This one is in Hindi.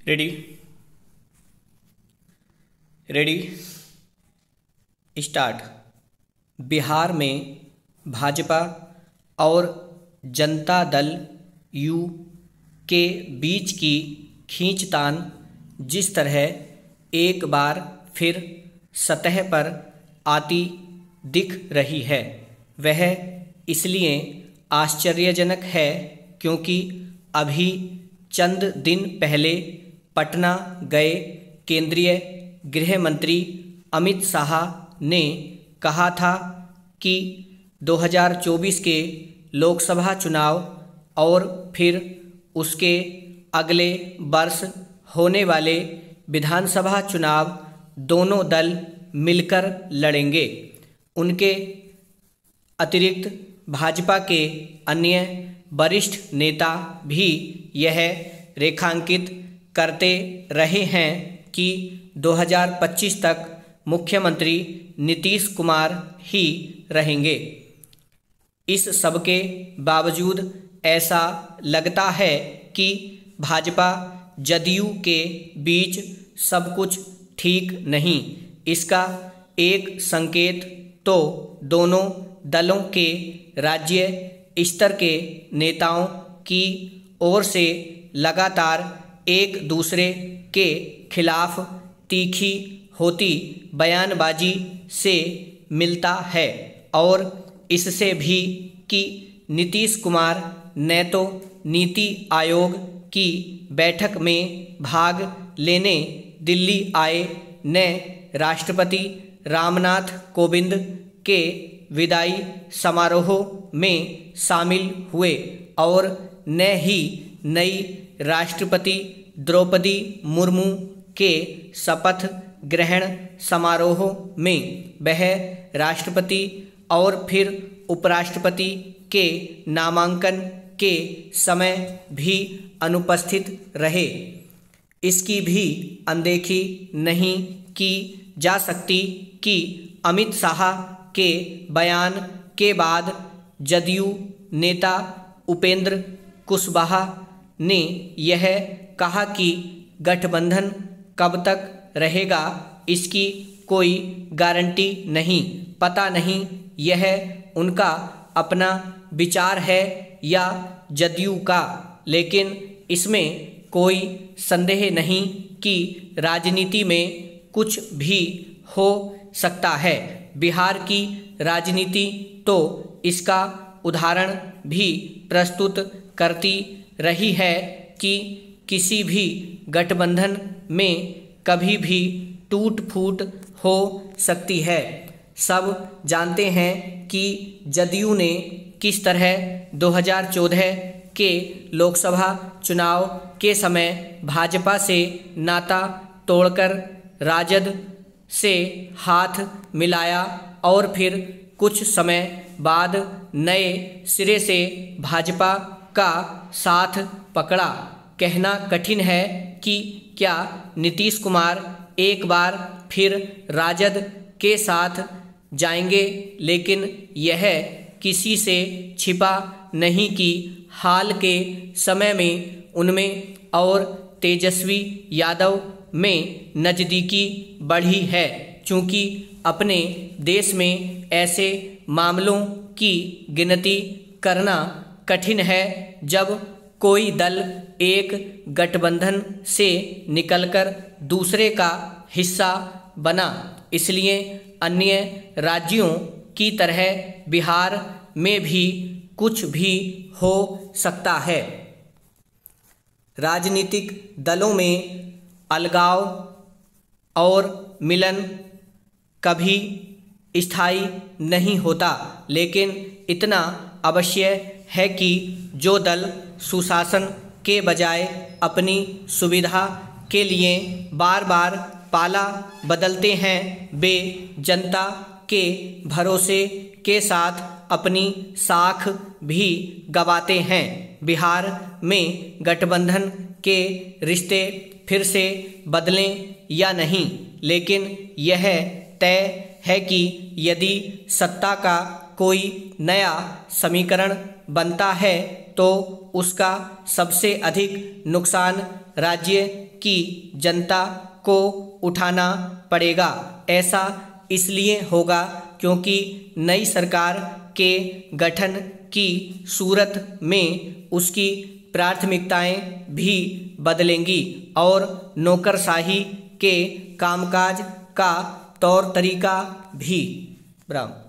Ready ready start. बिहार में भाजपा और जनता दल यू के बीच की खींचतान जिस तरह एक बार फिर सतह पर आती दिख रही है वह इसलिए आश्चर्यजनक है क्योंकि अभी चंद दिन पहले पटना गए केंद्रीय गृह मंत्री अमित शाह ने कहा था कि 2024 के लोकसभा चुनाव और फिर उसके अगले वर्ष होने वाले विधानसभा चुनाव दोनों दल मिलकर लड़ेंगे। उनके अतिरिक्त भाजपा के अन्य वरिष्ठ नेता भी यह रेखांकित करते रहे हैं कि 2025 तक मुख्यमंत्री नीतीश कुमार ही रहेंगे। इस सबके बावजूद ऐसा लगता है कि भाजपा जदयू के बीच सब कुछ ठीक नहीं। इसका एक संकेत तो दोनों दलों के राज्य स्तर के नेताओं की ओर से लगातार एक दूसरे के खिलाफ तीखी होती बयानबाजी से मिलता है और इससे भी कि नीतीश कुमार न तो नीति आयोग की बैठक में भाग लेने दिल्ली आए न राष्ट्रपति रामनाथ कोविंद के विदाई समारोह में शामिल हुए और न ही नई राष्ट्रपति द्रौपदी मुर्मू के शपथ ग्रहण समारोह में वह राष्ट्रपति और फिर उपराष्ट्रपति के नामांकन के समय भी अनुपस्थित रहे। इसकी भी अनदेखी नहीं की जा सकती कि अमित शाह के बयान के बाद जदयू नेता उपेंद्र कुशवाहा ने यह कहा कि गठबंधन कब तक रहेगा इसकी कोई गारंटी नहीं। पता नहीं यह उनका अपना विचार है या जदयू का, लेकिन इसमें कोई संदेह नहीं कि राजनीति में कुछ भी हो सकता है। बिहार की राजनीति तो इसका उदाहरण भी प्रस्तुत करती रही है कि किसी भी गठबंधन में कभी भी टूट फूट हो सकती है। सब जानते हैं कि जदयू ने किस तरह 2014 के लोकसभा चुनाव के समय भाजपा से नाता तोड़कर राजद से हाथ मिलाया और फिर कुछ समय बाद नए सिरे से भाजपा का साथ पकड़ा। कहना कठिन है कि क्या नीतीश कुमार एक बार फिर राजद के साथ जाएंगे, लेकिन यह किसी से छिपा नहीं कि हाल के समय में उनमें और तेजस्वी यादव में नज़दीकी बढ़ी है, चूँकि अपने देश में ऐसे मामलों की गिनती करना कठिन है जब कोई दल एक गठबंधन से निकलकर दूसरे का हिस्सा बना। इसलिए अन्य राज्यों की तरह बिहार में भी कुछ भी हो सकता है। राजनीतिक दलों में अलगाव और मिलन कभी स्थायी नहीं होता, लेकिन इतना अवश्य है कि जो दल सुशासन के बजाय अपनी सुविधा के लिए बार बार पाला बदलते हैं वे जनता के भरोसे के साथ अपनी साख भी गंवाते हैं। बिहार में गठबंधन के रिश्ते फिर से बदलें या नहीं, लेकिन यह तय है कि यदि सत्ता का कोई नया समीकरण बनता है तो उसका सबसे अधिक नुकसान राज्य की जनता को उठाना पड़ेगा। ऐसा इसलिए होगा क्योंकि नई सरकार के गठन की सूरत में उसकी प्राथमिकताएं भी बदलेंगी और नौकरशाही के कामकाज का तौर तरीका भी। ब्राह्मण।